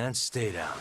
And stay down.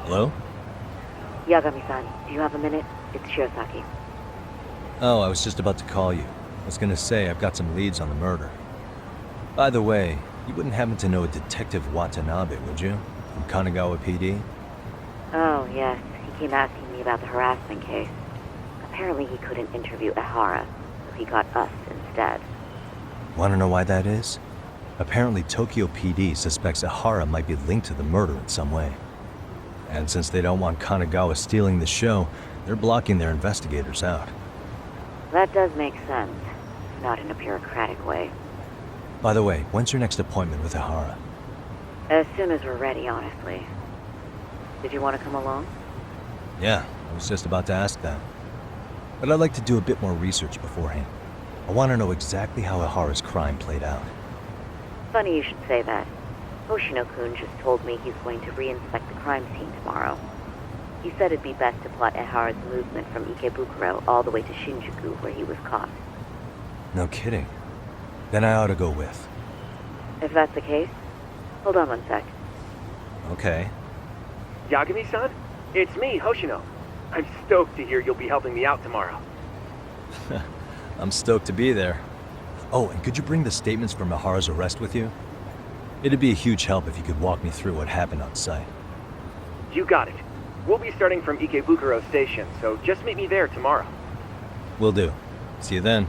Hello? Yagami-san, do you have a minute? It's Shirosaki. Oh, I was just about to call you. I was gonna say I've got some leads on the murder. By the way, you wouldn't happen to know a Detective Watanabe, would you? From Kanagawa PD? Oh, yes. He came asking me about the harassment case. Apparently he couldn't interview Ehara, so he got us instead. Wanna know why that is? Apparently Tokyo PD suspects Ehara might be linked to the murder in some way. And since they don't want Kanagawa stealing the show, they're blocking their investigators out. That does make sense. Not in a bureaucratic way. By the way, when's your next appointment with Ehara? As soon as we're ready, honestly. Did you want to come along? Yeah, I was just about to ask that. But I'd like to do a bit more research beforehand. I want to know exactly how Ehara's crime played out. Funny you should say that. Hoshino-kun just told me he's going to re-inspect the crime scene tomorrow. He said it'd be best to plot Ehara's movement from Ikebukuro all the way to Shinjuku, where he was caught. No kidding. Then I ought to go with. If that's the case, hold on one sec. Okay. Yagami-san? It's me, Hoshino. I'm stoked to hear you'll be helping me out tomorrow. I'm stoked to be there. Oh, and could you bring the statements from Ehara's arrest with you? It'd be a huge help if you could walk me through what happened on site. You got it. We'll be starting from Ikebukuro Station, so just meet me there tomorrow. Will do. See you then.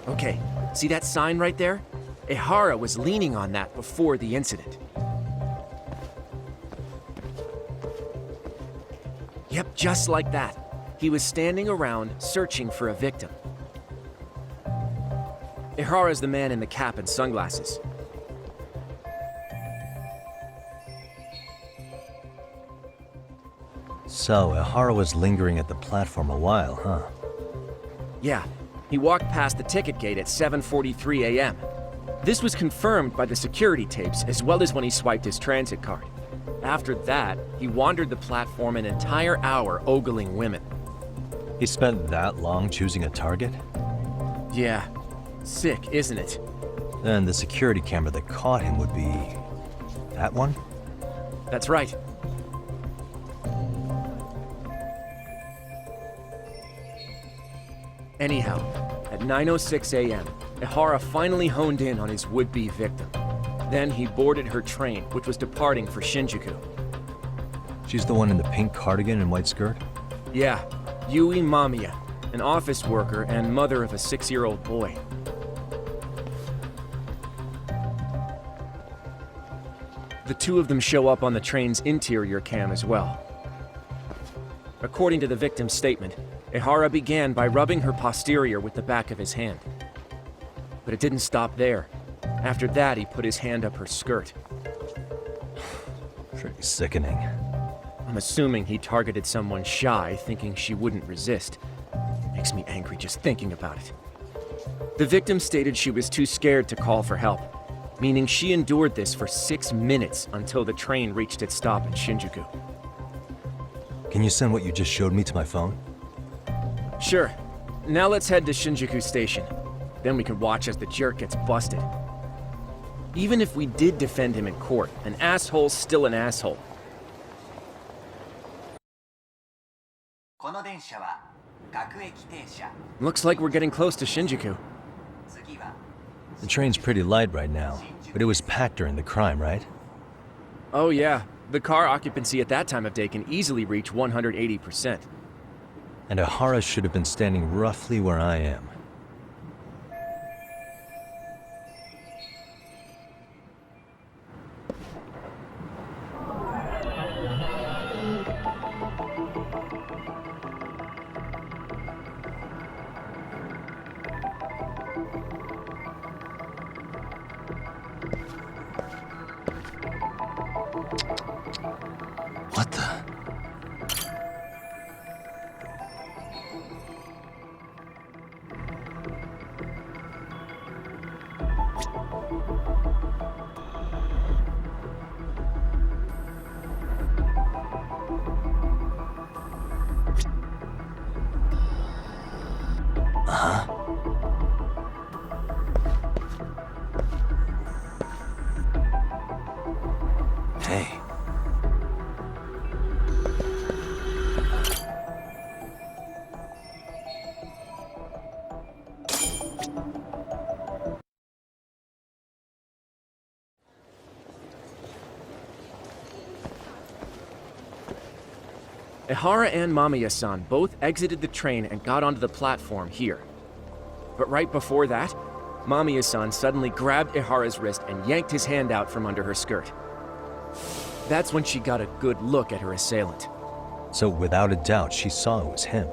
Okay, see that sign right there? Ehara was leaning on that before the incident. Yep, just like that. He was standing around searching for a victim. Ehara's the man in the cap and sunglasses. So, Ehara was lingering at the platform a while, huh? Yeah, he walked past the ticket gate at 7:43 a.m. This was confirmed by the security tapes as well as when he swiped his transit card. After that, he wandered the platform an entire hour ogling women. He spent that long choosing a target? Yeah, sick, isn't it? Then the security camera that caught him would be... that one? That's right. Anyhow, at 9:06 a.m., Ehara finally honed in on his would-be victim. Then he boarded her train, which was departing for Shinjuku. She's the one in the pink cardigan and white skirt? Yeah, Yui Mamiya, an office worker and mother of a 6-year-old boy. The two of them show up on the train's interior cam as well. According to the victim's statement, Ehara began by rubbing her posterior with the back of his hand. But it didn't stop there. After that, he put his hand up her skirt. Pretty sickening. I'm assuming he targeted someone shy, thinking she wouldn't resist. Makes me angry just thinking about it. The victim stated she was too scared to call for help, meaning she endured this for 6 minutes until the train reached its stop in Shinjuku. Can you send what you just showed me to my phone? Sure. Now let's head to Shinjuku Station. Then we can watch as the jerk gets busted. Even if we did defend him in court, an asshole's still an asshole. Looks like we're getting close to Shinjuku. The train's pretty light right now, but it was packed during the crime, right? Oh yeah, the car occupancy at that time of day can easily reach 180%. And Ehara should have been standing roughly where I am. What the? Hey. Ehara and Mamiya-san both exited the train and got onto the platform here. But right before that, Mamiya-san suddenly grabbed Ehara's wrist and yanked his hand out from under her skirt. That's when she got a good look at her assailant. So without a doubt, she saw it was him.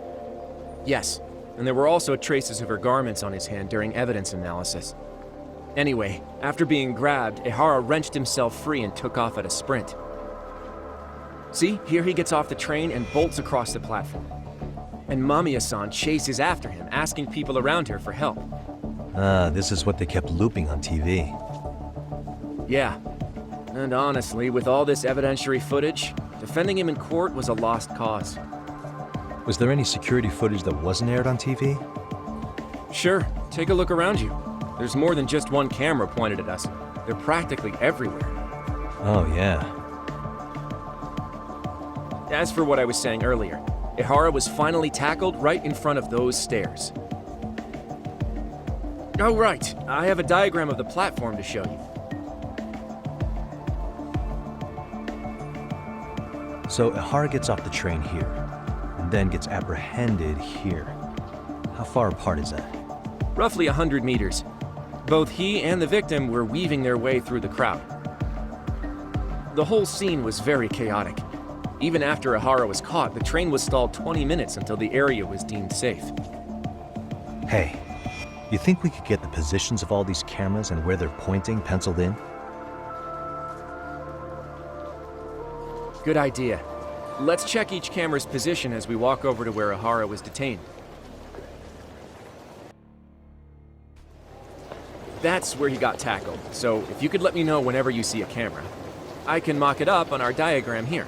Yes, and there were also traces of her garments on his hand during evidence analysis. Anyway, after being grabbed, Ehara wrenched himself free and took off at a sprint. See, here he gets off the train and bolts across the platform. And Mamiya-san chases after him, asking people around her for help. This is what they kept looping on TV. Yeah. And honestly, with all this evidentiary footage, defending him in court was a lost cause. Was there any security footage that wasn't aired on TV? Sure, take a look around you. There's more than just one camera pointed at us. They're practically everywhere. Oh, yeah. As for what I was saying earlier, Ehara was finally tackled right in front of those stairs. Oh right, I have a diagram of the platform to show you. So Ehara gets off the train here, and then gets apprehended here. How far apart is that? Roughly 100 meters. Both he and the victim were weaving their way through the crowd. The whole scene was very chaotic. Even after Ehara was caught, the train was stalled 20 minutes until the area was deemed safe. Hey, You think we could get the positions of all these cameras and where they're pointing penciled in? Good idea. Let's check each camera's position as we walk over to where Ehara was detained. That's where he got tackled, so if you could let me know whenever you see a camera. I can mock it up on our diagram here.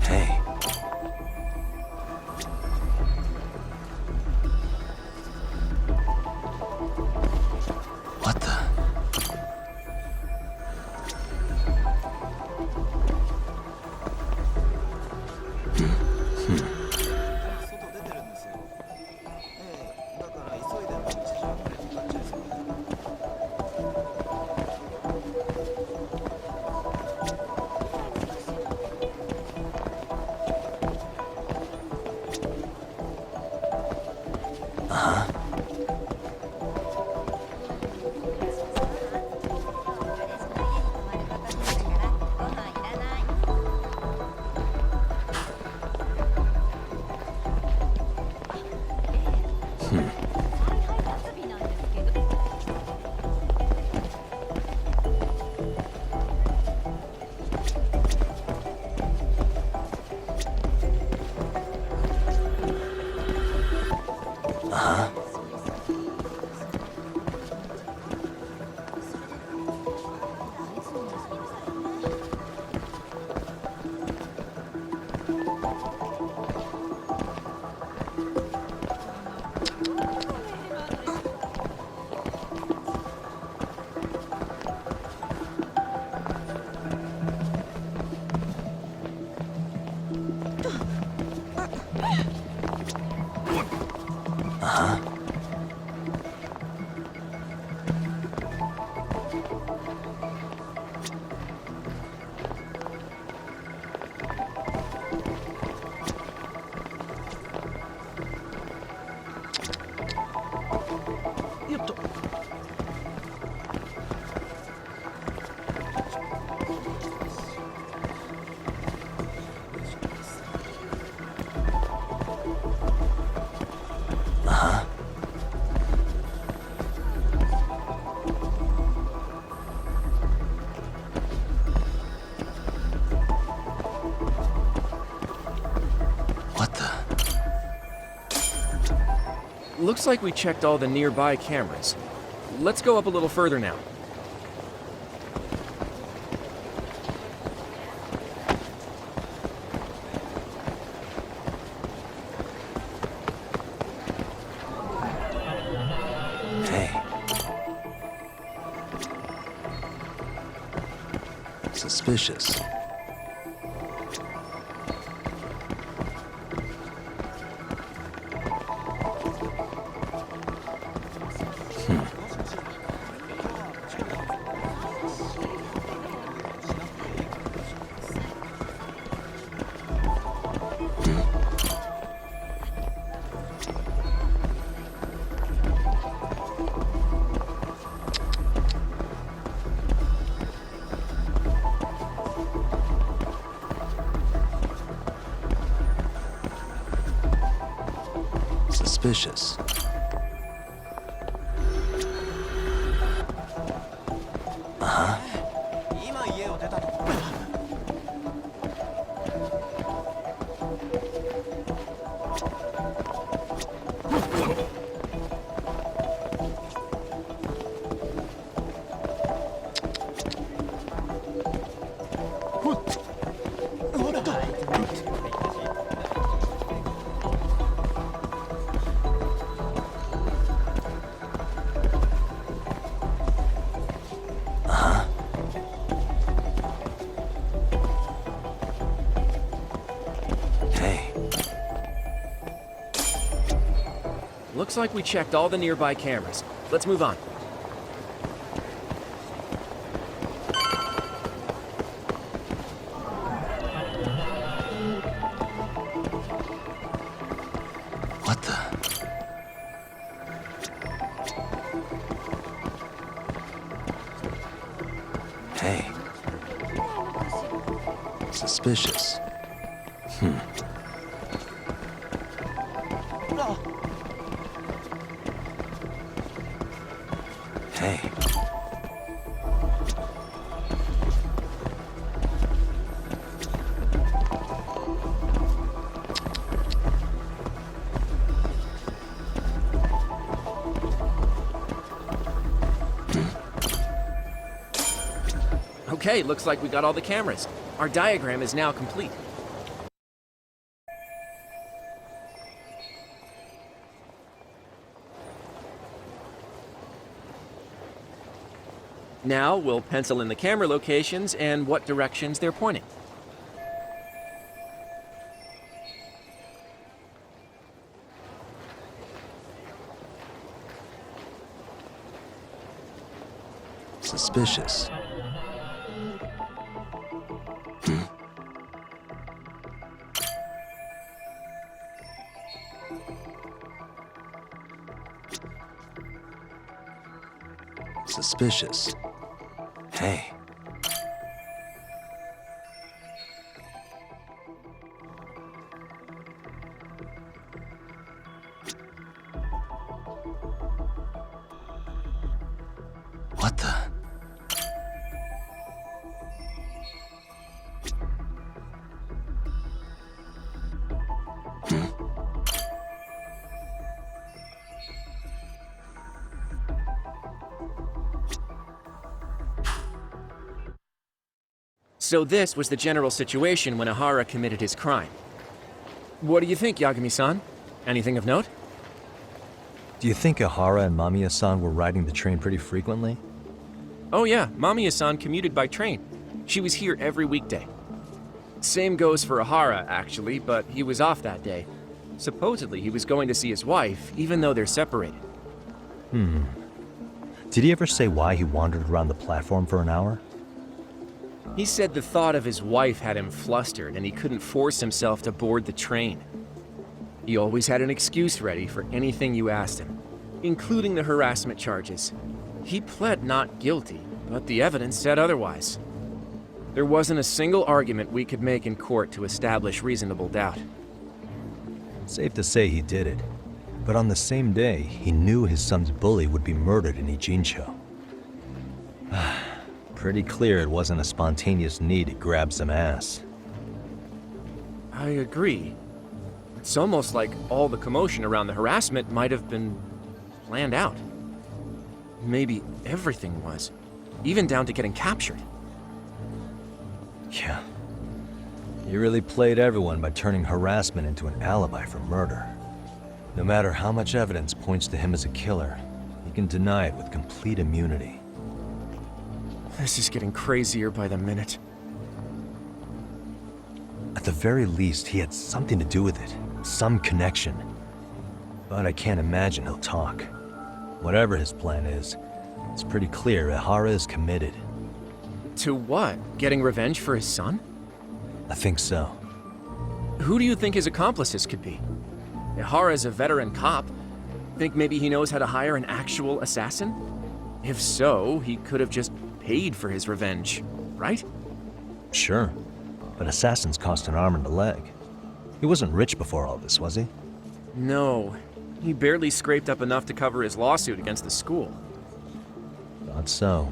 Hey. What the? Looks like we checked all the nearby cameras. Let's go up a little further now. Hey. Suspicious. Suspicious. Looks like we checked all the nearby cameras. Let's move on. What the? Hey. Suspicious. Hey. Okay, looks like we got all the cameras. Our diagram is now complete. Now we'll pencil in the camera locations and what directions they're pointing. Suspicious. Suspicious. Hey. What the? So this was the general situation when Ehara committed his crime. What do you think, Yagami-san? Anything of note? Do you think Ehara and Mamiya-san were riding the train pretty frequently? Oh yeah, Mamiya-san commuted by train. She was here every weekday. Same goes for Ehara, actually, but he was off that day. Supposedly he was going to see his wife, even though they're separated. Did he ever say why he wandered around the platform for an hour? He said the thought of his wife had him flustered and he couldn't force himself to board the train. He always had an excuse ready for anything you asked him, including the harassment charges. He pled not guilty, but the evidence said otherwise. There wasn't a single argument we could make in court to establish reasonable doubt. Safe to say he did it. But on the same day, he knew his son's bully would be murdered in Ijincho. Pretty clear it wasn't a spontaneous need to grab some ass. I agree. It's almost like all the commotion around the harassment might have been planned out. Maybe everything was, even down to getting captured. Yeah. He really played everyone by turning harassment into an alibi for murder. No matter how much evidence points to him as a killer, he can deny it with complete immunity. This is getting crazier by the minute. At the very least, he had something to do with it. Some connection. But I can't imagine he'll talk. Whatever his plan is, it's pretty clear Ehara is committed. To what? Getting revenge for his son? I think so. Who do you think his accomplices could be? Ehara is a veteran cop. Think maybe he knows how to hire an actual assassin? If so, he could have just paid for his revenge, right? Sure. But assassins cost an arm and a leg. He wasn't rich before all this, was he? No. He barely scraped up enough to cover his lawsuit against the school. Thought so.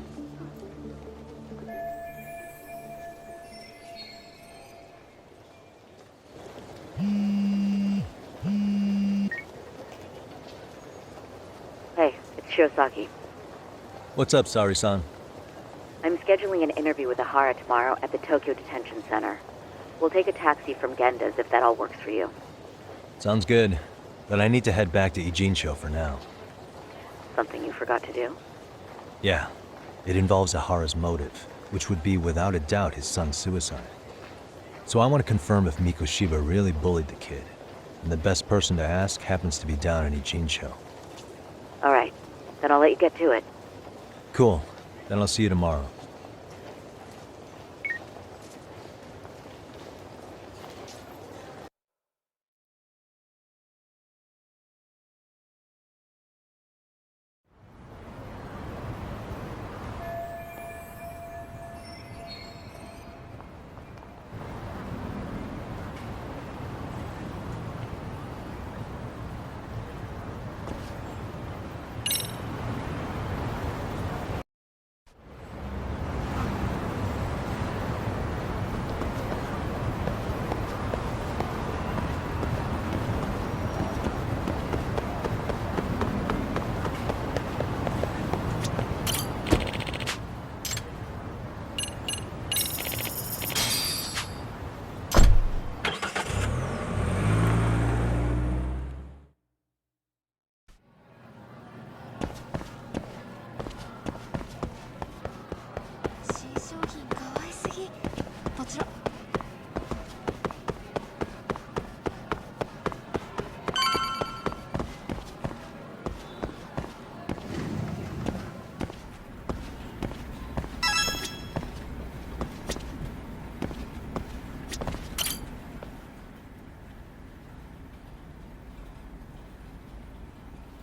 Hey, it's Shirosaki. What's up, Saori-san? I'm scheduling an interview with Ehara tomorrow at the Tokyo Detention Center. We'll take a taxi from Genda's if that all works for you. Sounds good. But I need to head back to Ijincho for now. Something you forgot to do? Yeah. It involves Ehara's motive, which would be without a doubt his son's suicide. So I want to confirm if Mikoshiba really bullied the kid. And the best person to ask happens to be down in Ichincho. Alright, then I'll let you get to it. Cool. Then I'll see you tomorrow.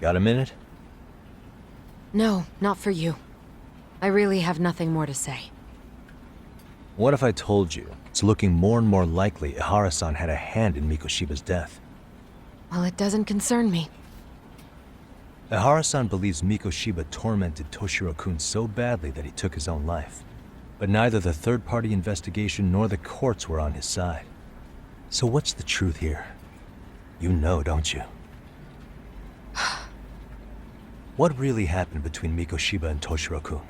Got a minute? No, not for you. I really have nothing more to say. What if I told you it's looking more and more likely Ehara-san had a hand in Mikoshiba's death? Well, it doesn't concern me. Ehara-san believes Mikoshiba tormented Toshiro-kun so badly that he took his own life. But neither the third-party investigation nor the courts were on his side. So what's the truth here? You know, don't you? What really happened between Mikoshiba and Toshiro-kun?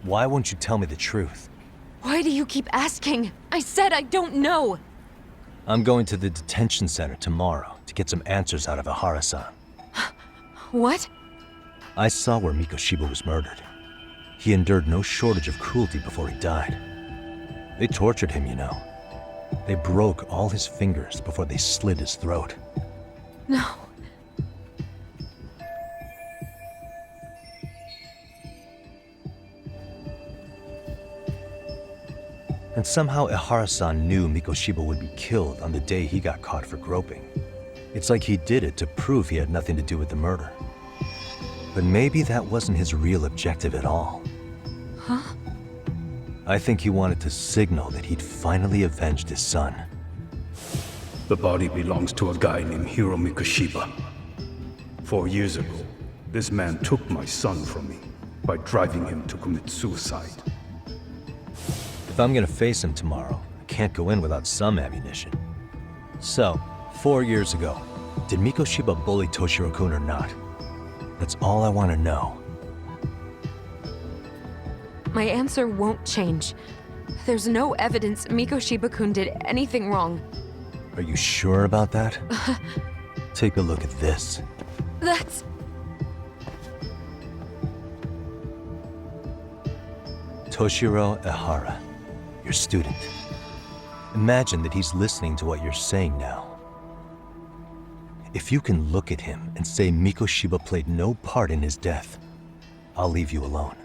Why won't you tell me the truth? Why do you keep asking? I said I don't know! I'm going to the detention center tomorrow to get some answers out of Ehara-san. What? I saw where Mikoshiba was murdered. He endured no shortage of cruelty before he died. They tortured him, you know. They broke all his fingers before they slit his throat. No. And somehow Ehara-san knew Mikoshiba would be killed on the day he got caught for groping. It's like he did it to prove he had nothing to do with the murder. But maybe that wasn't his real objective at all. Huh? I think he wanted to signal that he'd finally avenged his son. The body belongs to a guy named Hiro Mikoshiba. 4 years ago, this man took my son from me by driving him to commit suicide. If I'm gonna face him tomorrow, I can't go in without some ammunition. So, 4 years ago, did Mikoshiba bully Toshiro-kun or not? That's all I want to know. My answer won't change. There's no evidence Mikoshiba-kun did anything wrong. Are you sure about that? Take a look at this. That's... Toshiro Ehara, your student. Imagine that he's listening to what you're saying now. If you can look at him and say Mikoshiba played no part in his death, I'll leave you alone.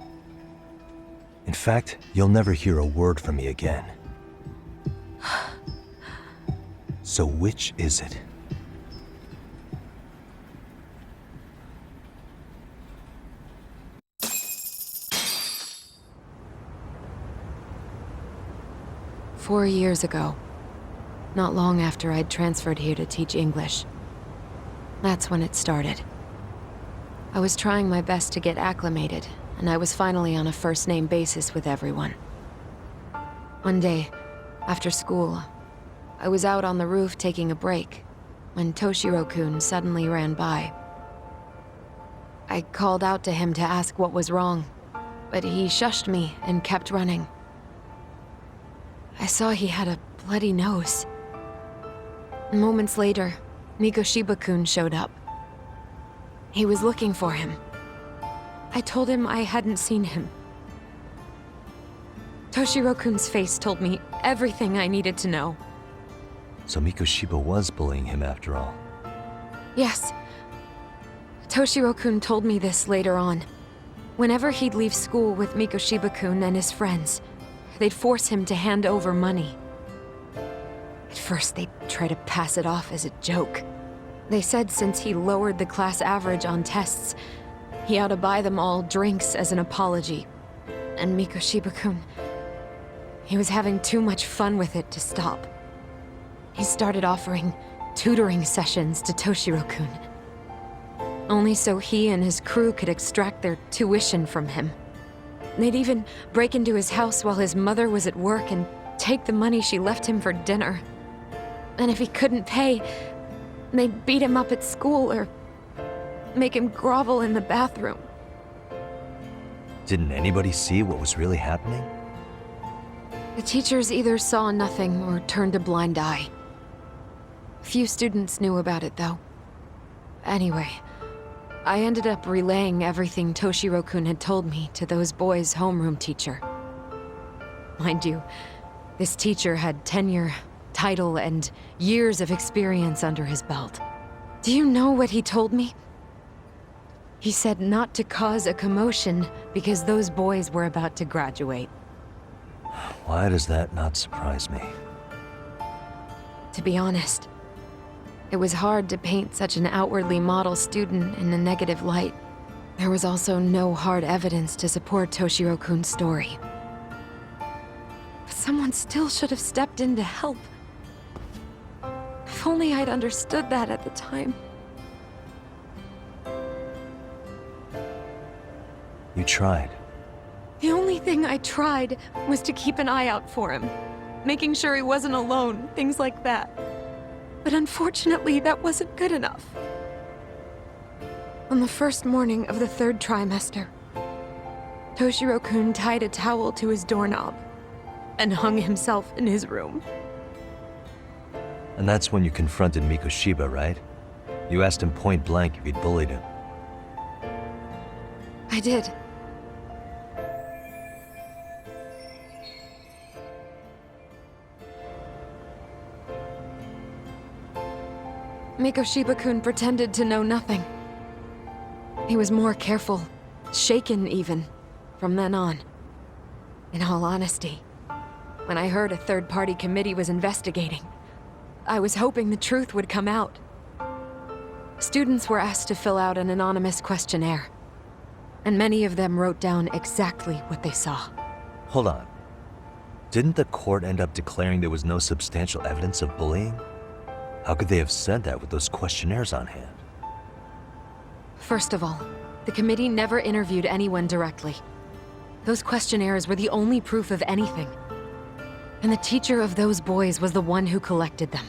In fact, you'll never hear a word from me again. So which is it? "4 years ago, not long after I'd transferred here to teach English. That's when it started. I was trying my best to get acclimated, and I was finally on a first-name basis with everyone. One day, after school, I was out on the roof taking a break, when Toshiro-kun suddenly ran by. I called out to him to ask what was wrong, but he shushed me and kept running. I saw he had a bloody nose. Moments later, Mikoshiba-kun showed up. He was looking for him. I told him I hadn't seen him. Toshiro-kun's face told me everything I needed to know. So Mikoshiba was bullying him after all. Yes. Toshiro-kun told me this later on. Whenever he'd leave school with Mikoshiba-kun and his friends, they'd force him to hand over money. At first, they'd try to pass it off as a joke. They said since he lowered the class average on tests, he ought to buy them all drinks as an apology. And Mikoshiba-kun, he was having too much fun with it to stop. He started offering tutoring sessions to Toshiro-kun. Only so he and his crew could extract their tuition from him. They'd even break into his house while his mother was at work and take the money she left him for dinner. And if he couldn't pay, they'd beat him up at school or make him grovel in the bathroom. Didn't anybody see what was really happening? The teachers either saw nothing or turned a blind eye. Few students knew about it, though. Anyway, I ended up relaying everything Toshiro-kun had told me to those boys' homeroom teacher. Mind you, this teacher had tenure, title, and years of experience under his belt. Do you know what he told me? He said not to cause a commotion because those boys were about to graduate. Why does that not surprise me? To be honest, it was hard to paint such an outwardly model student in a negative light. There was also no hard evidence to support Toshiro-kun's story. But someone still should have stepped in to help. If only I'd understood that at the time. You tried. The only thing I tried was to keep an eye out for him, making sure he wasn't alone, things like that. But unfortunately, that wasn't good enough. On the first morning of the 3rd trimester, Toshiro-kun tied a towel to his doorknob and hung himself in his room. And that's when you confronted Mikoshiba, right? You asked him point blank if he'd bullied him. I did. Mikoshiba-kun pretended to know nothing. He was more careful, shaken even, from then on. In all honesty, when I heard a third-party committee was investigating, I was hoping the truth would come out. Students were asked to fill out an anonymous questionnaire, and many of them wrote down exactly what they saw. Hold on. Didn't the court end up declaring there was no substantial evidence of bullying? How could they have said that with those questionnaires on hand? First of all, the committee never interviewed anyone directly. Those questionnaires were the only proof of anything. And the teacher of those boys was the one who collected them.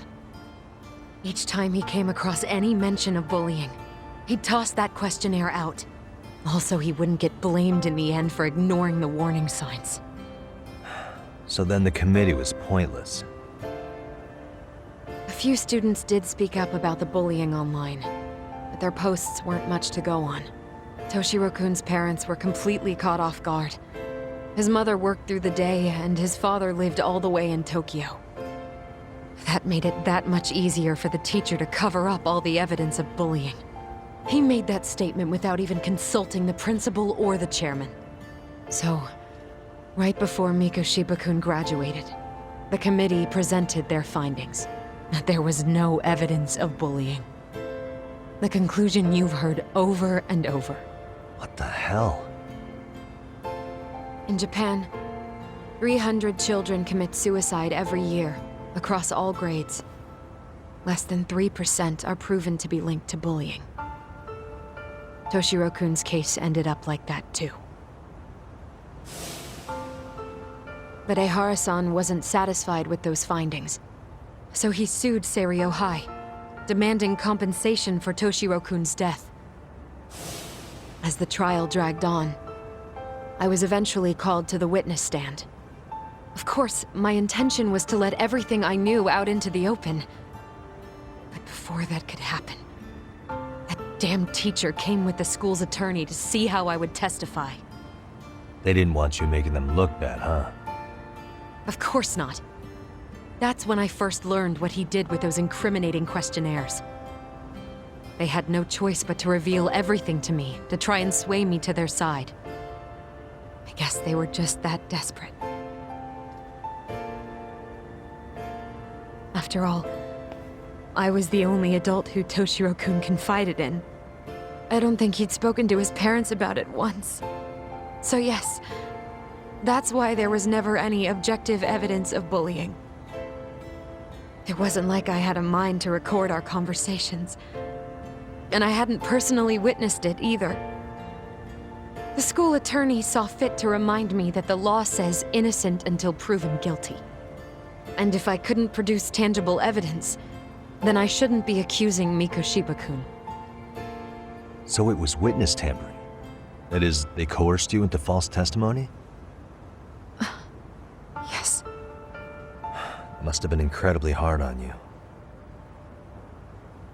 Each time he came across any mention of bullying, he'd toss that questionnaire out. Also, he wouldn't get blamed in the end for ignoring the warning signs. So then the committee was pointless. A few students did speak up about the bullying online, but their posts weren't much to go on. Toshiro-kun's parents were completely caught off guard. His mother worked through the day, and his father lived all the way in Tokyo. That made it that much easier for the teacher to cover up all the evidence of bullying. He made that statement without even consulting the principal or the chairman. So, right before Mikoshiba-kun graduated, the committee presented their findings. That there was no evidence of bullying. The conclusion you've heard over and over. What the hell? In Japan, 300 children commit suicide every year, across all grades. Less than 3% are proven to be linked to bullying. Toshiro-kun's case ended up like that too. But Ehara-san wasn't satisfied with those findings. So he sued Seiryo High, demanding compensation for Toshiro-kun's death. As the trial dragged on, I was eventually called to the witness stand. Of course, my intention was to let everything I knew out into the open. But before that could happen, that damn teacher came with the school's attorney to see how I would testify. They didn't want you making them look bad, huh? Of course not. That's when I first learned what he did with those incriminating questionnaires. They had no choice but to reveal everything to me, to try and sway me to their side. I guess they were just that desperate. After all, I was the only adult who Toshiro-kun confided in. I don't think he'd spoken to his parents about it once. So yes, that's why there was never any objective evidence of bullying. It wasn't like I had a mind to record our conversations. And I hadn't personally witnessed it either. The school attorney saw fit to remind me that the law says innocent until proven guilty. And if I couldn't produce tangible evidence, then I shouldn't be accusing Mikoshiba-kun. So it was witness tampering? That is, they coerced you into false testimony? Yes. It must have been incredibly hard on you.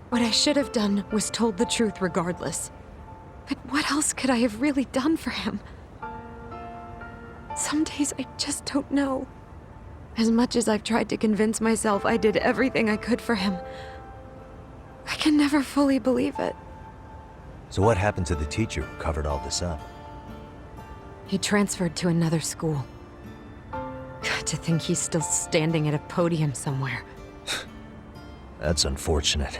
What I should have done was told the truth regardless. But what else could I have really done for him? Some days I just don't know. As much as I've tried to convince myself I did everything I could for him, I can never fully believe it. So what happened to the teacher who covered all this up? He transferred to another school. God, to think he's still standing at a podium somewhere. That's unfortunate.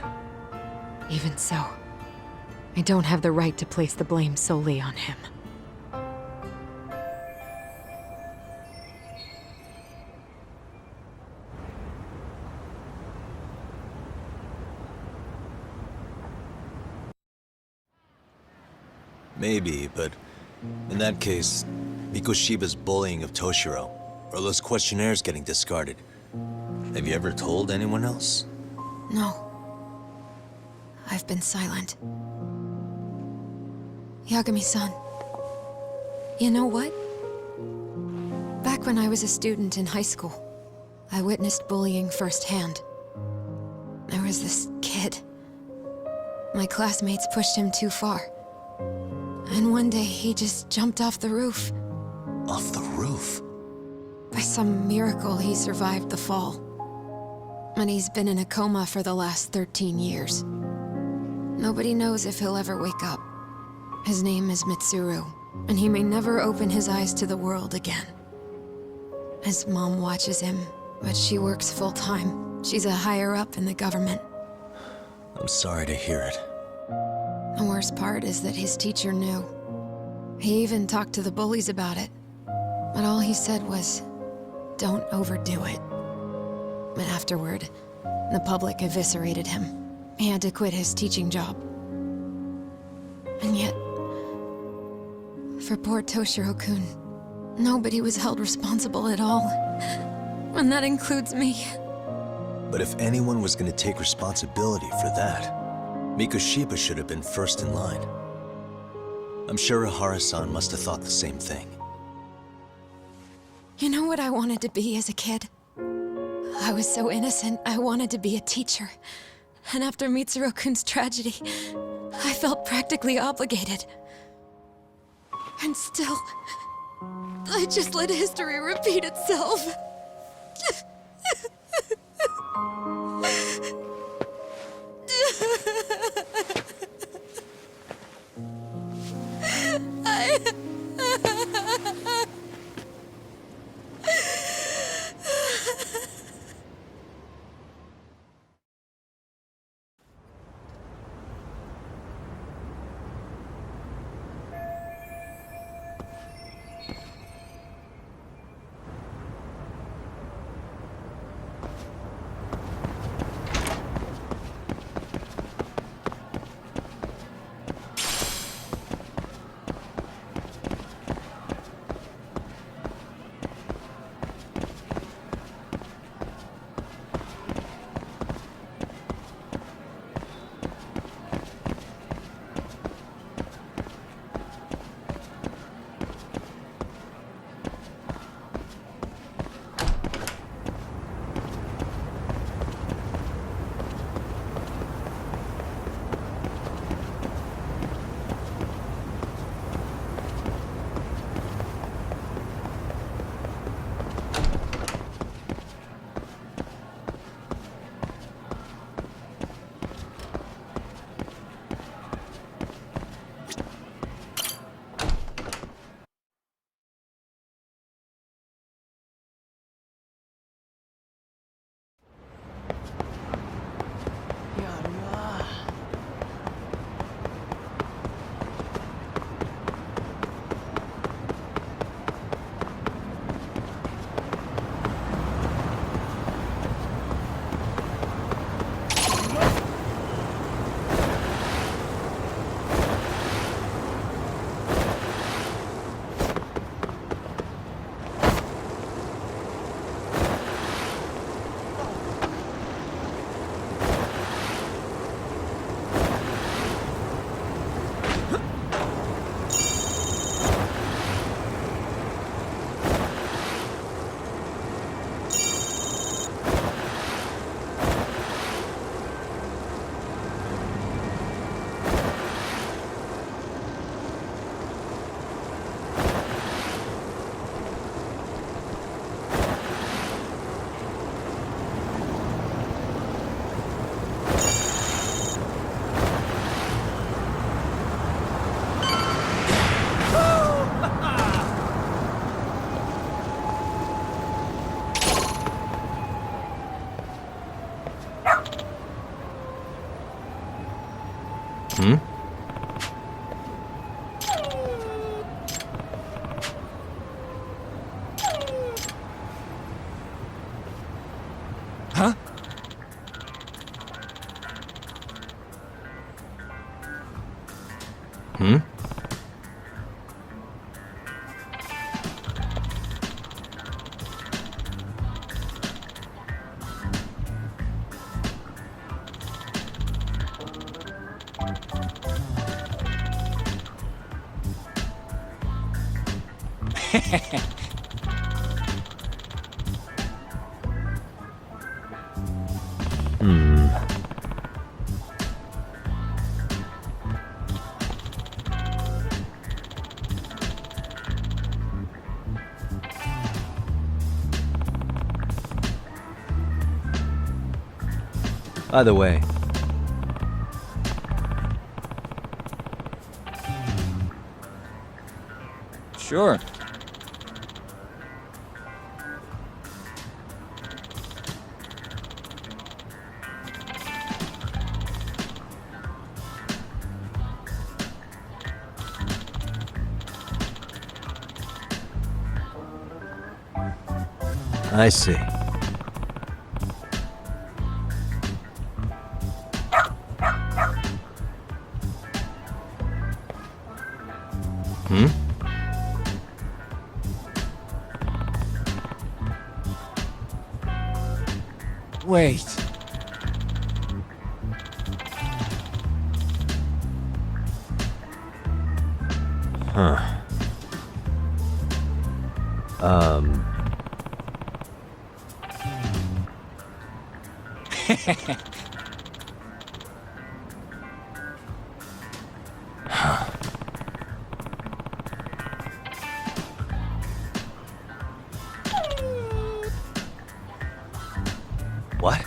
Even so, I don't have the right to place the blame solely on him. Maybe, but in that case, Mikoshiba's bullying of Toshiro, or those questionnaires getting discarded. Have you ever told anyone else? No. I've been silent. Yagami-san. You know what? Back when I was a student in high school, I witnessed bullying firsthand. There was this kid. My classmates pushed him too far. And one day he just jumped off the roof. Off the roof? By some miracle, he survived the fall. And he's been in a coma for the last 13 years. Nobody knows if he'll ever wake up. His name is Mitsuru, and he may never open his eyes to the world again. His mom watches him, but she works full-time. She's a higher-up in the government. I'm sorry to hear it. The worst part is that his teacher knew. He even talked to the bullies about it. But all he said was, don't overdo it. But afterward, the public eviscerated him. He had to quit his teaching job. And yet, for poor Toshiro-kun, nobody was held responsible at all. And that includes me. But if anyone was going to take responsibility for that, Mikoshiba should have been first in line. I'm sure Ehara-san must have thought the same thing. You know what I wanted to be as a kid? I was so innocent, I wanted to be a teacher. And after Mitsuru-kun's tragedy, I felt practically obligated. And still, I just let history repeat itself. Hmm? Huh? Hmm? Hmm. Either way, Sure. I see. Hmm? Wait. Huh. What?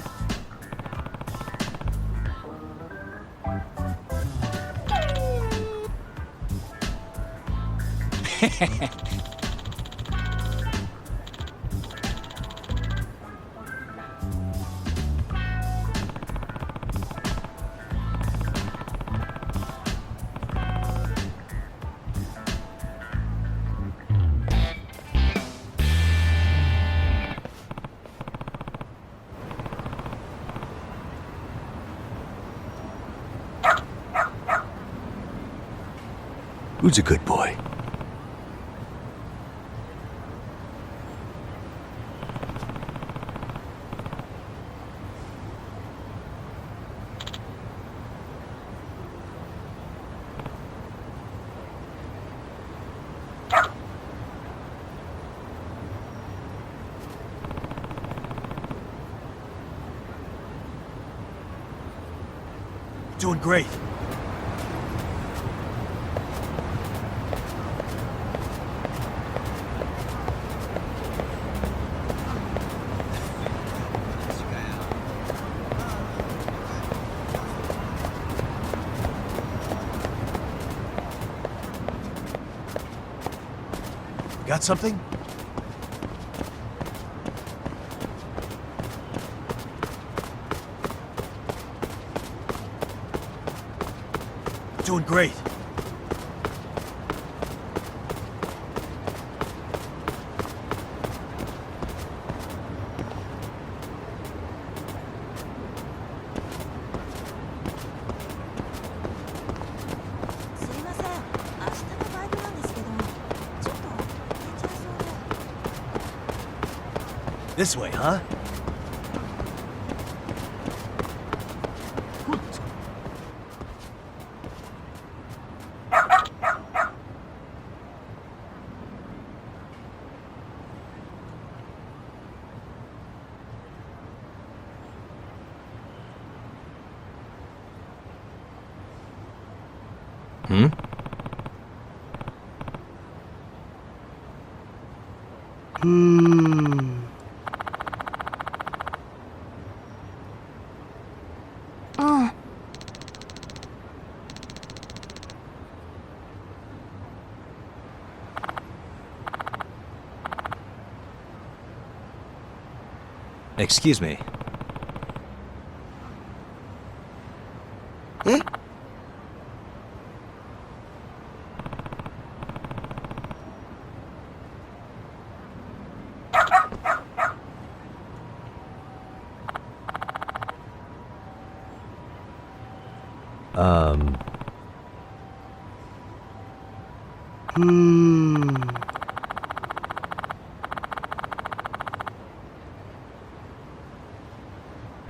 Who's a good boy? Doing great. Got something? Doing great. This way, huh? Hmm? Excuse me.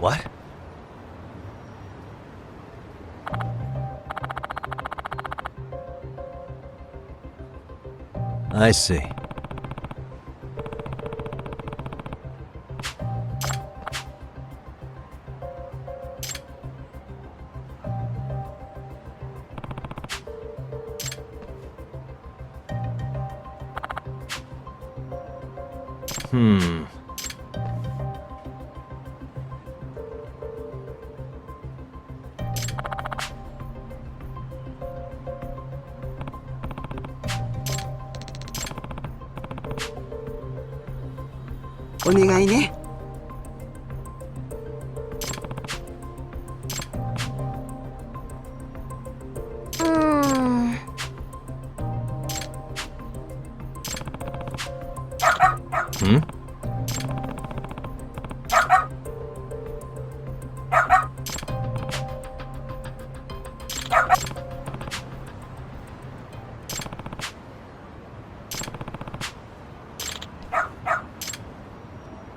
What? I see. Hmm. Hmm?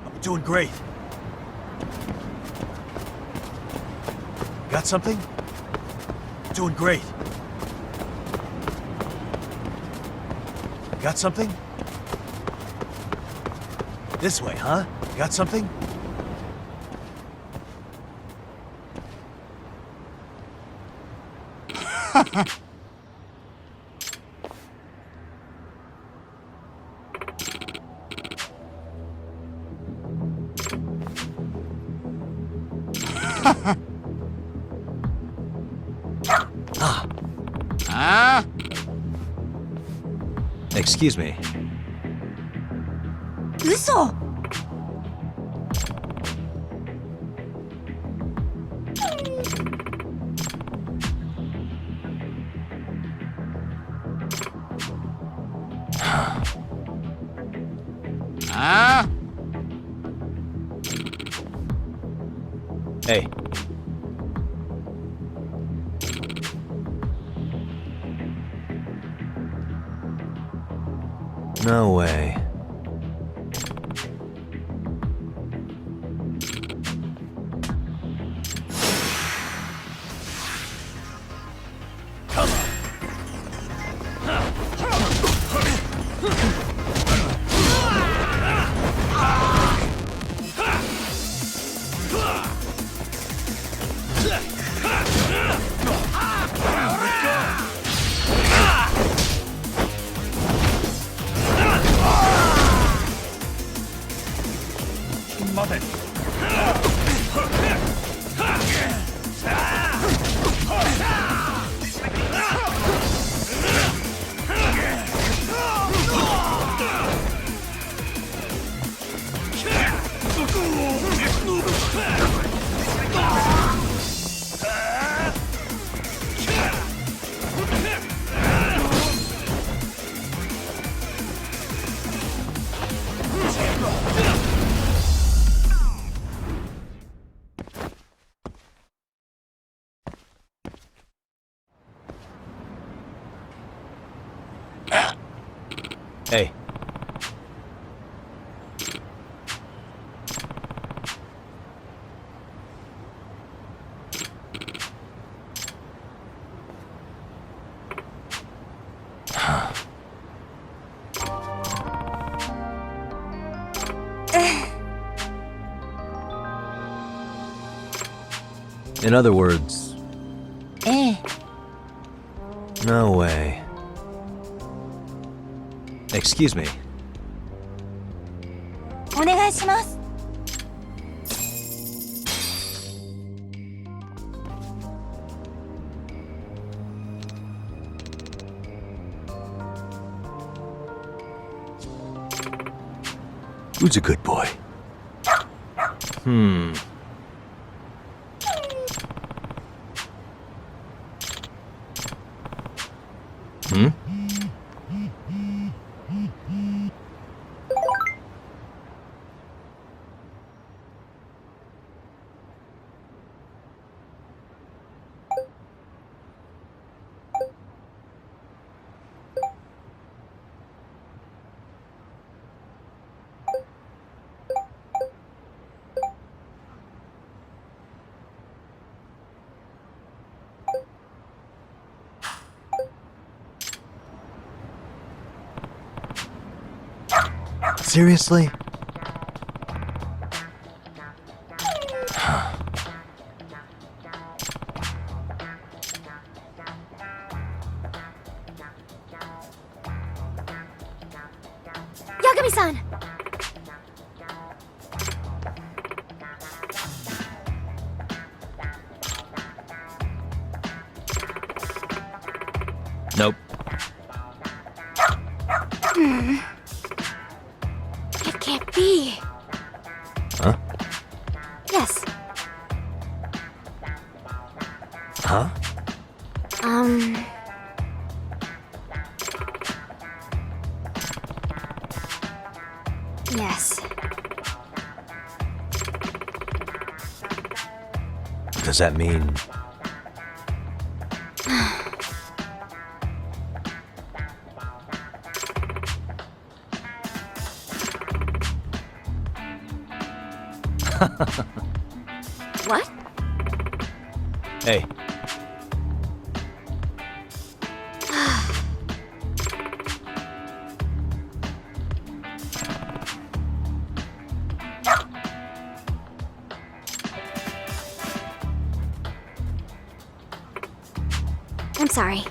I'm doing great. Got something? Doing great. Got something? This way, huh? Got something? Excuse me. 嘘。Hey. No way. Hey. In other words... ええ。No way. Excuse me. お願いします。 Who's a good boy? Hmm. Hmm? Seriously? Yagami-san! Nope. It can't be. Huh? Yes. Huh? Yes. Does that mean... What? Hey. I'm sorry.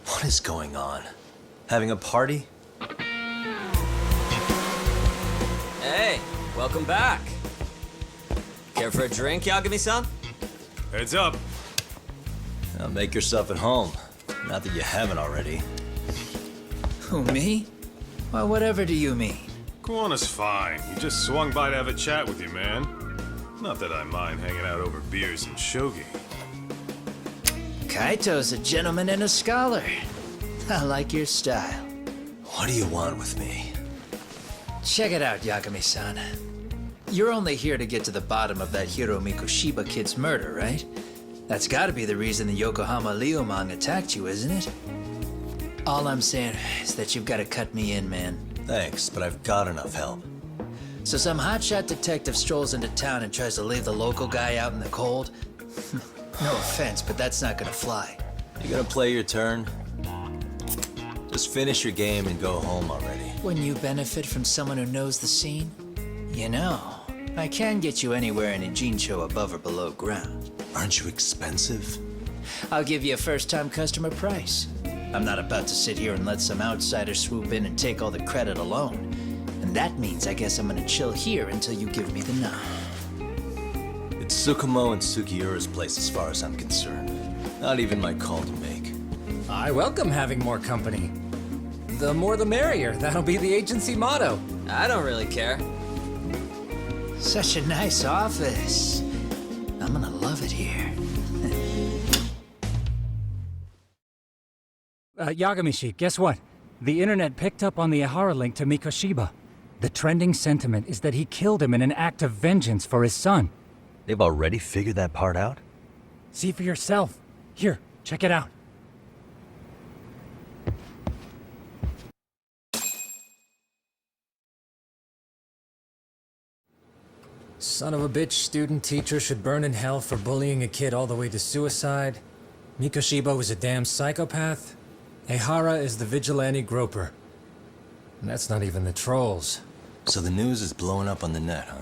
What is going on? Having a party? Hey, welcome back. Care for a drink, Yagami-san? Heads up. Now make yourself at home. Not that you haven't already. Who, me? Well, whatever do you mean? Kuwana's fine. He just swung by to have a chat with you, man. Not that I mind hanging out over beers and shogi. Kaito's a gentleman and a scholar. I like your style. What do you want with me? Check it out, Yagami-san. You're only here to get to the bottom of that Hiro Mikoshiba kid's murder, right? That's gotta be the reason the Yokohama Liumang attacked you, isn't it? All I'm saying is that you've gotta cut me in, man. Thanks, but I've got enough help. So some hotshot detective strolls into town and tries to leave the local guy out in the cold? No offense, but that's not gonna fly. You gonna play your turn? Just finish your game and go home already. When you benefit from someone who knows the scene? You know, I can get you anywhere in a Jincho above or below ground. Aren't you expensive? I'll give you a first-time customer price. I'm not about to sit here and let some outsider swoop in and take all the credit alone. And that means I guess I'm gonna chill here until you give me the nod. It's Tsukumo and Sugiura's place as far as I'm concerned. Not even my call to make. I welcome having more company. The more the merrier. That'll be the agency motto. I don't really care. Such a nice office. I'm gonna love it here. Yagami-shi, guess what? The internet picked up on the Ehara link to Mikoshiba. The trending sentiment is that he killed him in an act of vengeance for his son. They've already figured that part out? See for yourself. Here, check it out. Son of a bitch student teacher should burn in hell for bullying a kid all the way to suicide. Mikoshiba was a damn psychopath. Ehara is the vigilante groper. And that's not even the trolls. So the news is blowing up on the net, huh?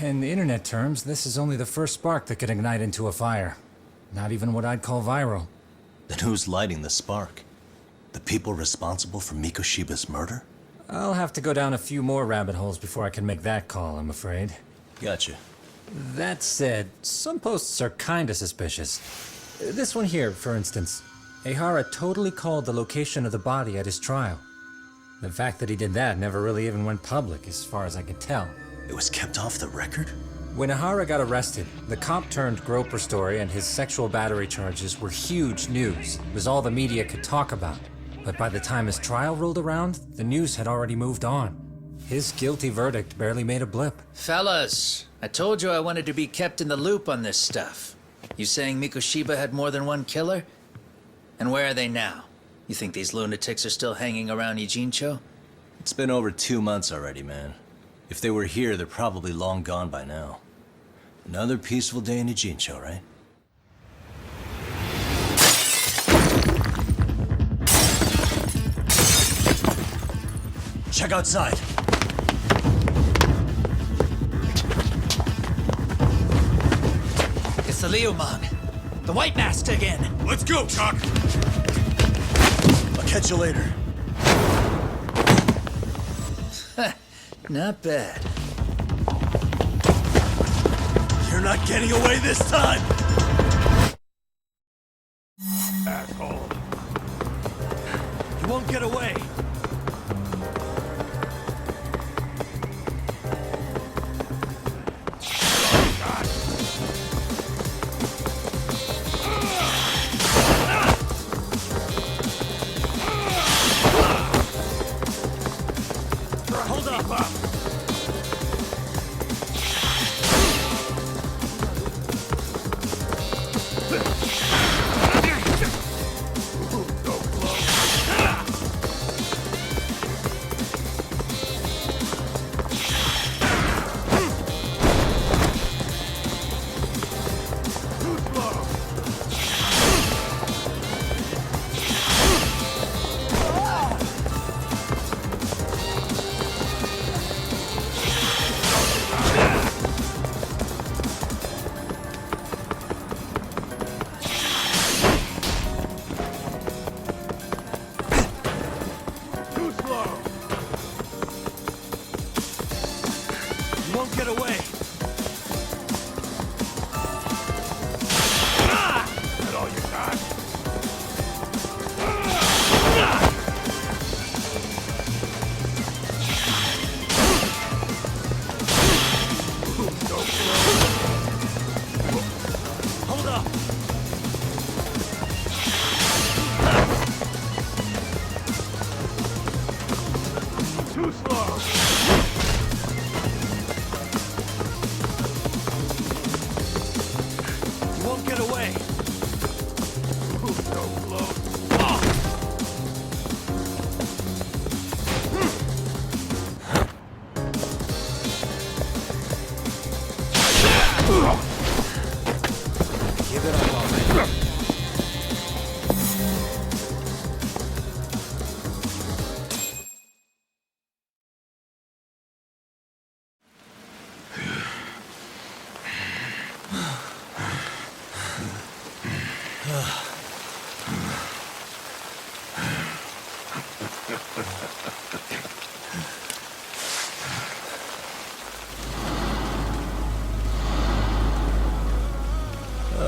In the internet terms, this is only the first spark that could ignite into a fire. Not even what I'd call viral. Then who's lighting the spark? The people responsible for Mikoshiba's murder? I'll have to go down a few more rabbit holes before I can make that call, I'm afraid. Gotcha. That said, some posts are kinda suspicious. This one here, for instance. Ehara totally called the location of the body at his trial. The fact that he did that never really even went public, as far as I can tell. It was kept off the record? When Ehara got arrested, the cop-turned-groper story and his sexual battery charges were huge news. It was all the media could talk about. But by the time his trial rolled around, the news had already moved on. His guilty verdict barely made a blip. Fellas, I told you I wanted to be kept in the loop on this stuff. You saying Mikoshiba had more than one killer? And where are they now? You think these lunatics are still hanging around Ijincho? It's been over 2 months already, man. If they were here, they're probably long gone by now. Another peaceful day in Ijincho, right? Check outside. It's the Leomon. The White Master again. Let's go, Chuck! I'll catch you later. Not bad. You're not getting away this time! Asshole. You won't get away!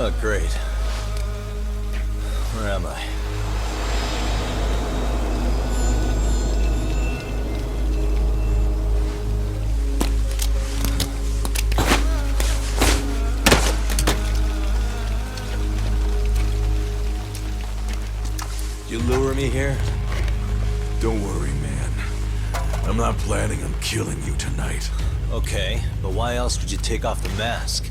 Oh, great. Where am I? You lure me here? Don't worry, man. I'm not planning on killing you tonight. Okay, but why else would you take off the mask?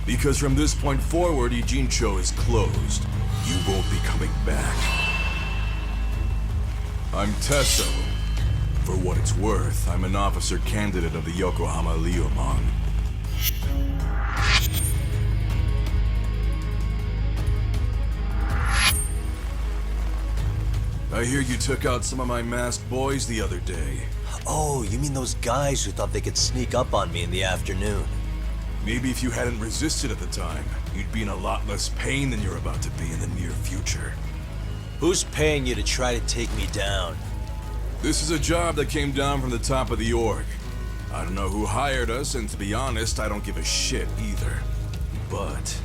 Because from this point forward, Ijincho is closed. You won't be coming back. I'm Tesso. For what it's worth, I'm an officer candidate of the Yokohama Leomon. I hear you took out some of my masked boys the other day. Oh, you mean those guys who thought they could sneak up on me in the afternoon? Maybe if you hadn't resisted at the time, you'd be in a lot less pain than you're about to be in the near future. Who's paying you to try to take me down? This is a job that came down from the top of the org. I don't know who hired us, and to be honest, I don't give a shit either. But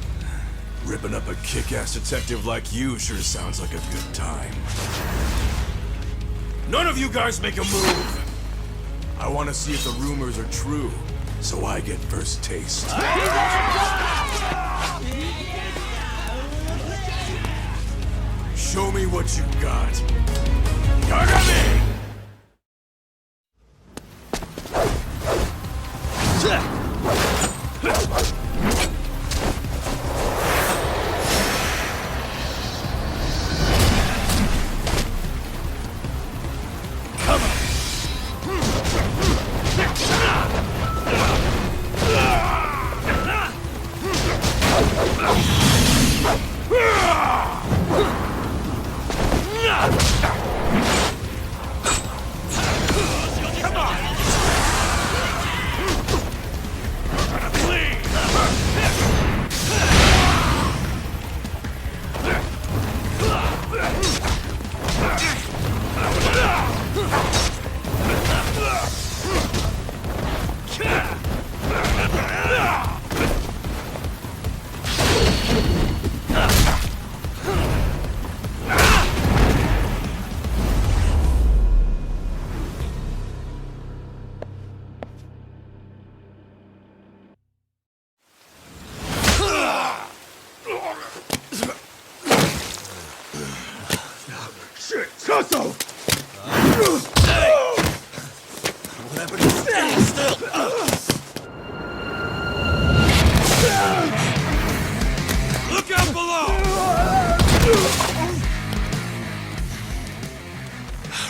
ripping up a kick-ass detective like you sure sounds like a good time. None of you guys make a move! I want to see if the rumors are true, so I get first taste. Show me what you got. Yagami!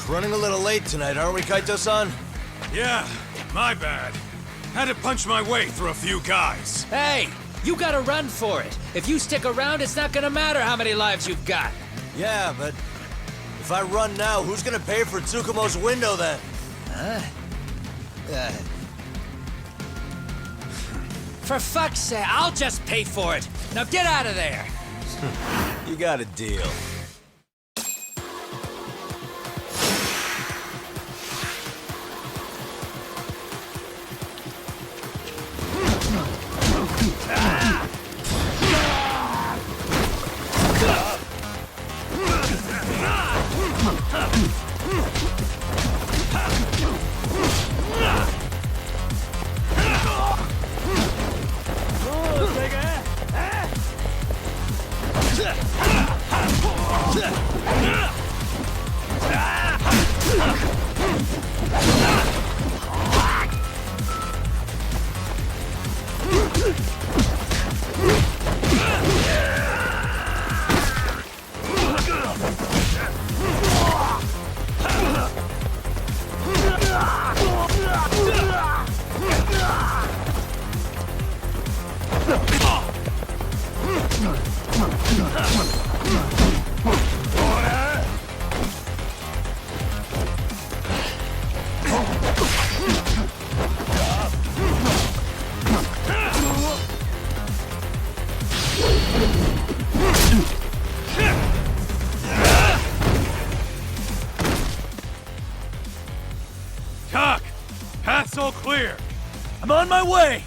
Running a little late tonight, aren't we, Kaito-san? Yeah, my bad. Had to punch my way through a few guys. Hey, you gotta run for it. If you stick around, it's not gonna matter how many lives you've got. Yeah, but if I run now, who's gonna pay for Tsukumo's window then? Huh? For fuck's sake, I'll just pay for it. Now get out of there. You got a deal. Talk! Path's all clear. I'm on my way!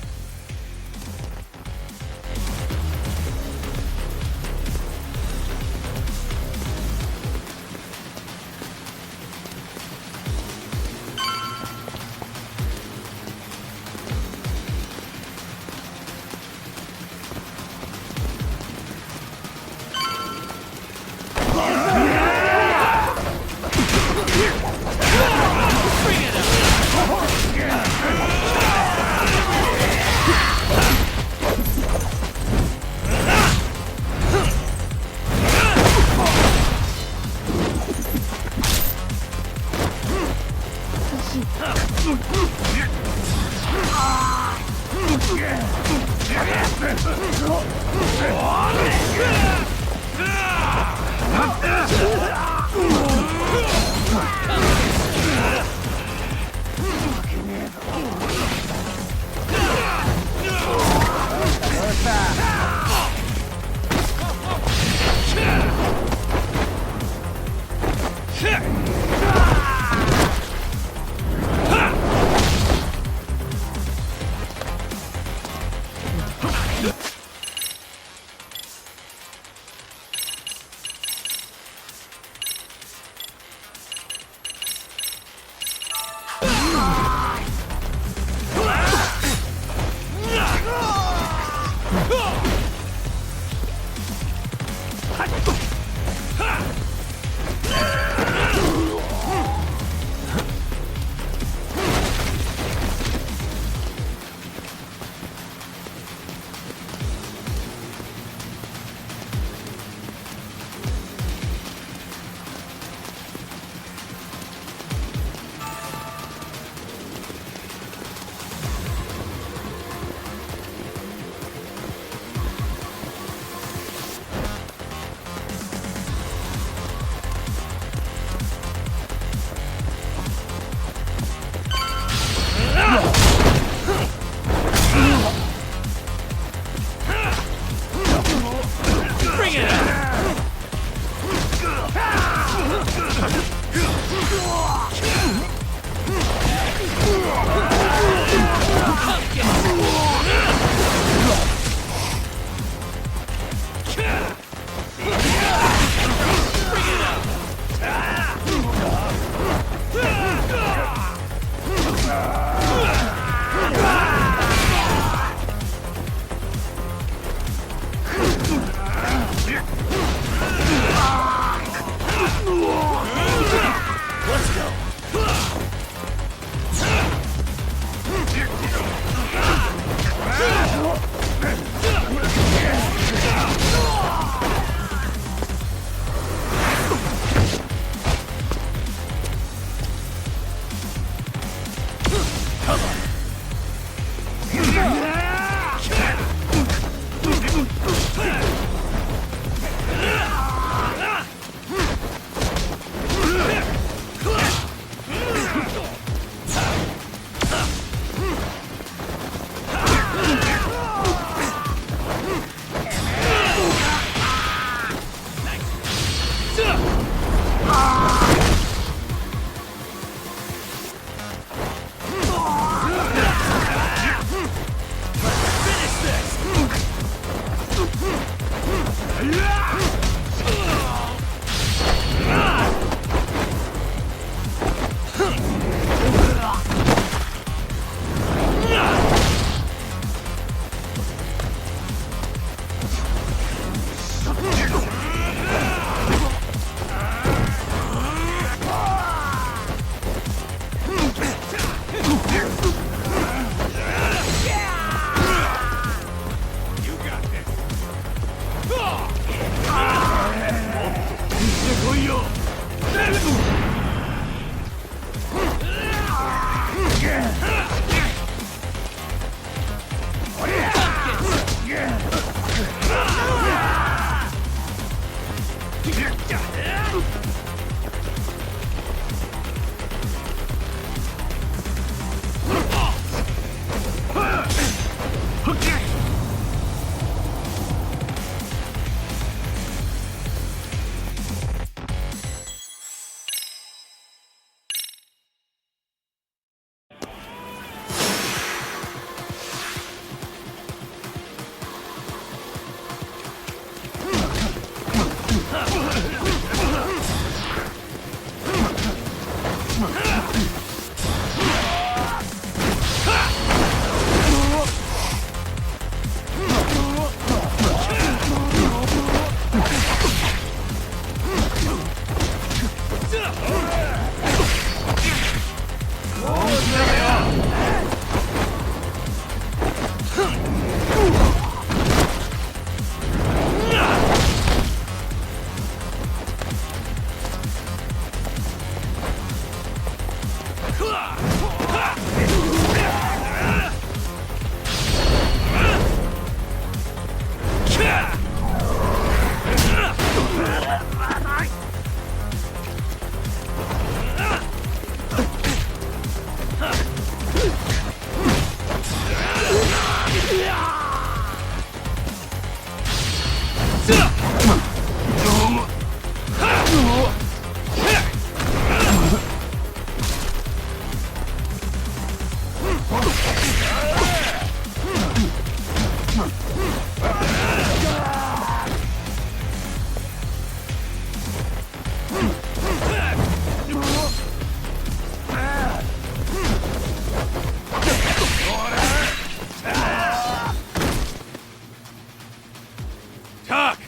Tak!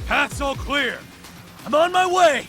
Path's all clear. I'm on my way!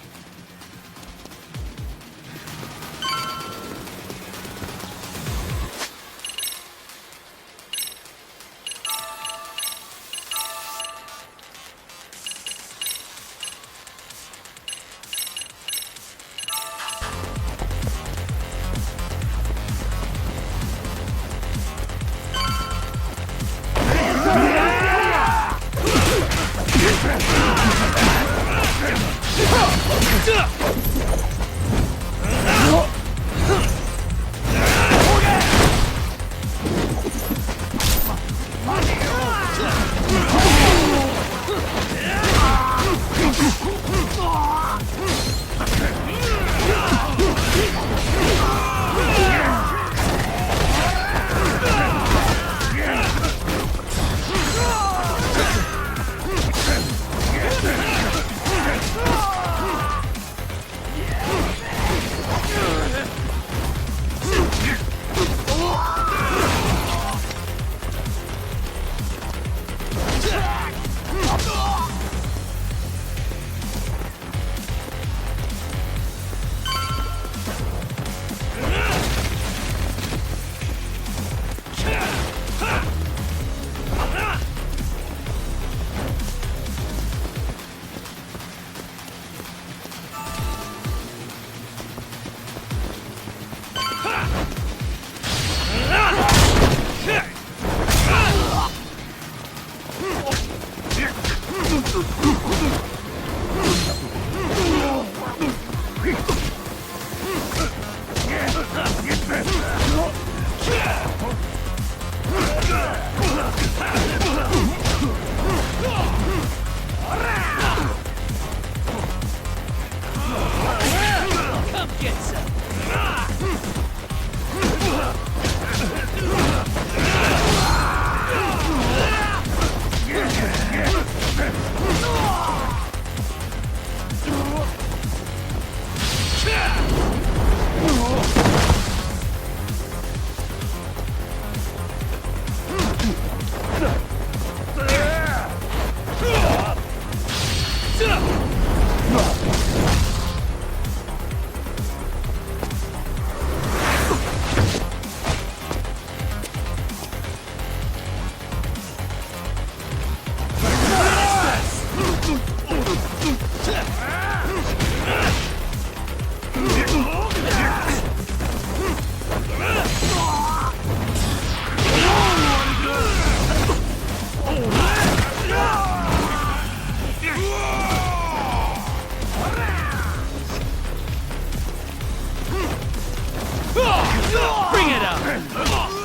Bring it up!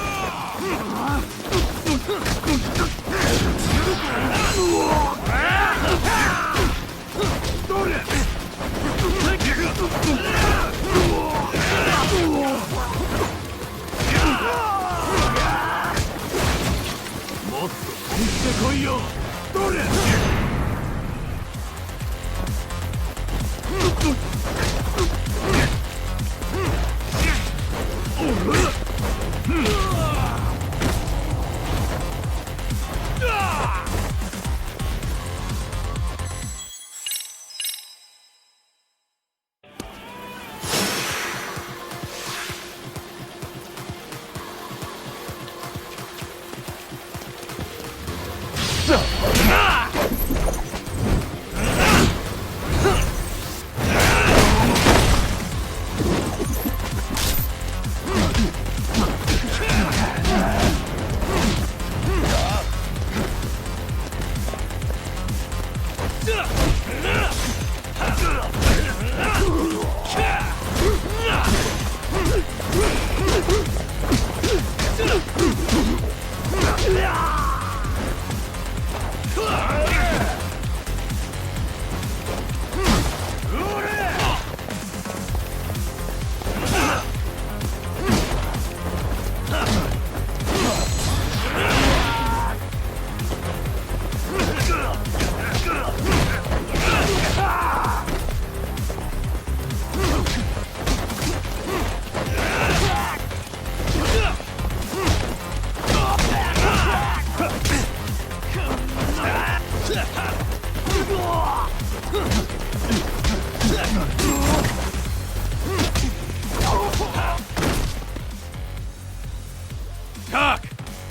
Doc!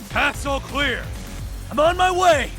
Path's all clear! I'm on my way!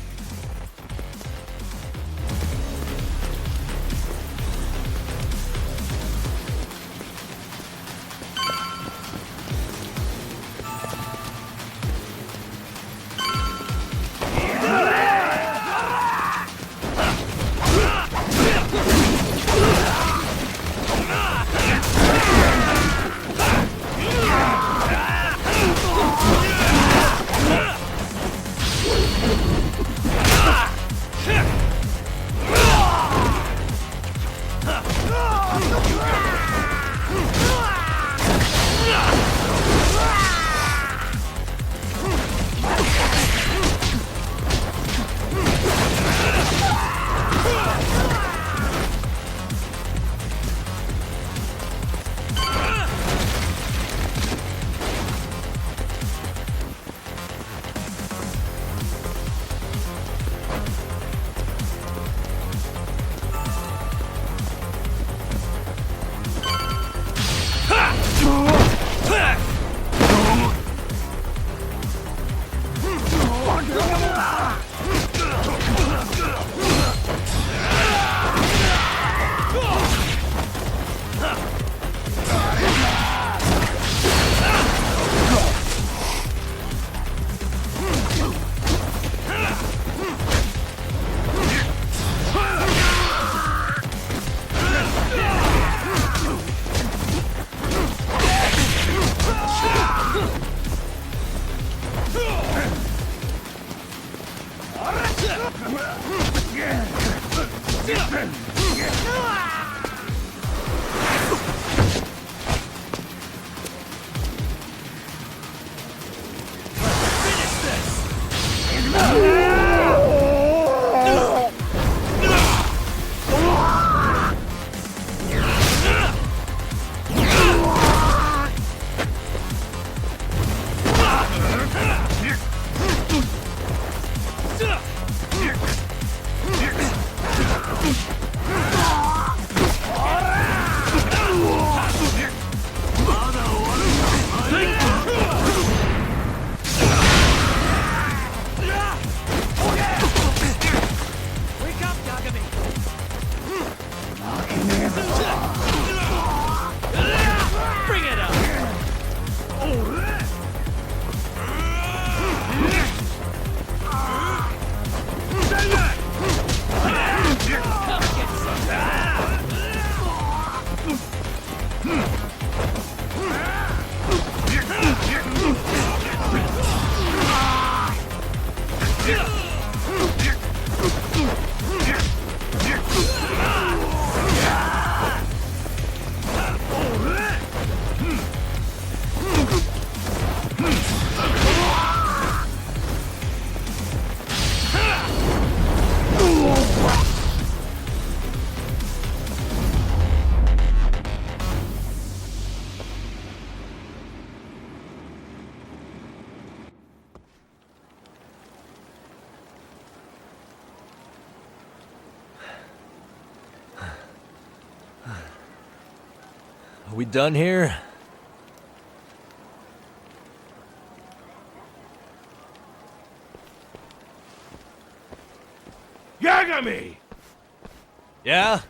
Are we done here? Yagami! Yeah?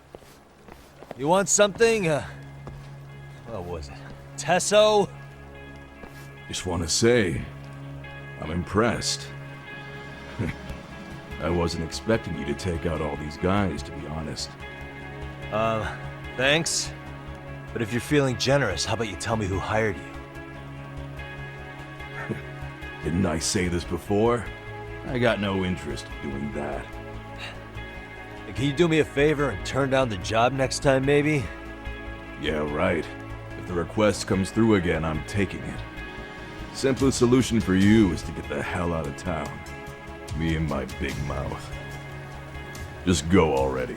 You want something? What was it? Tesso? Just want to say, I'm impressed. I wasn't expecting you to take out all these guys, to be honest. Thanks. But if you're feeling generous, how about you tell me who hired you? Didn't I say this before? I got no interest in doing that. Can you do me a favor and turn down the job next time, maybe? Yeah, right. If the request comes through again, I'm taking it. Simplest solution for you is to get the hell out of town. Me and my big mouth. Just go already.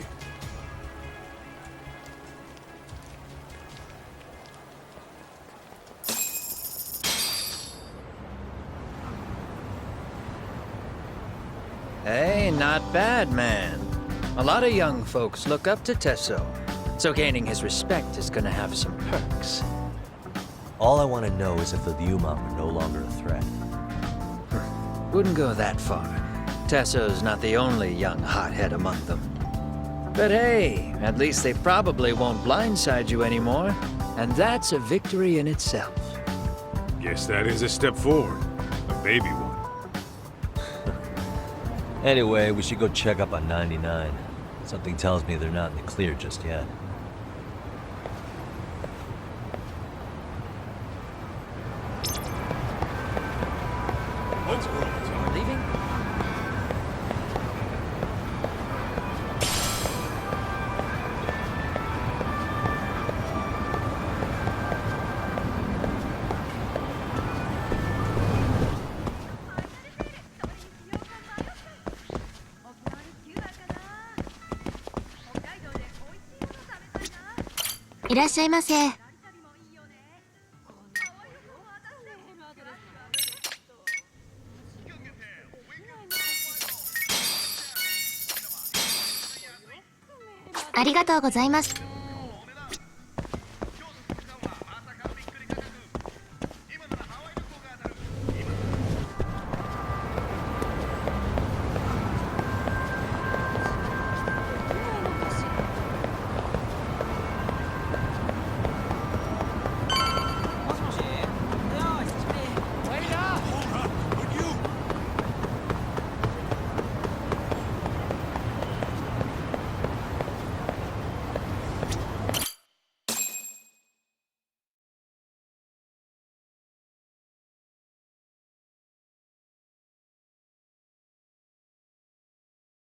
Hey, not bad, man. A lot of young folks look up to Tesso, so gaining his respect is gonna have some perks. All I want to know is if the Ryuman are no longer a threat. Wouldn't go that far. Tesso's not the only young hothead among them. But hey, at least they probably won't blindside you anymore, and that's a victory in itself. Guess that is a step forward. A baby one. Anyway, we should go check up on 99. Something tells me they're not in the clear just yet. Let's go. We're leaving? Irashaimase. ありがとうございます。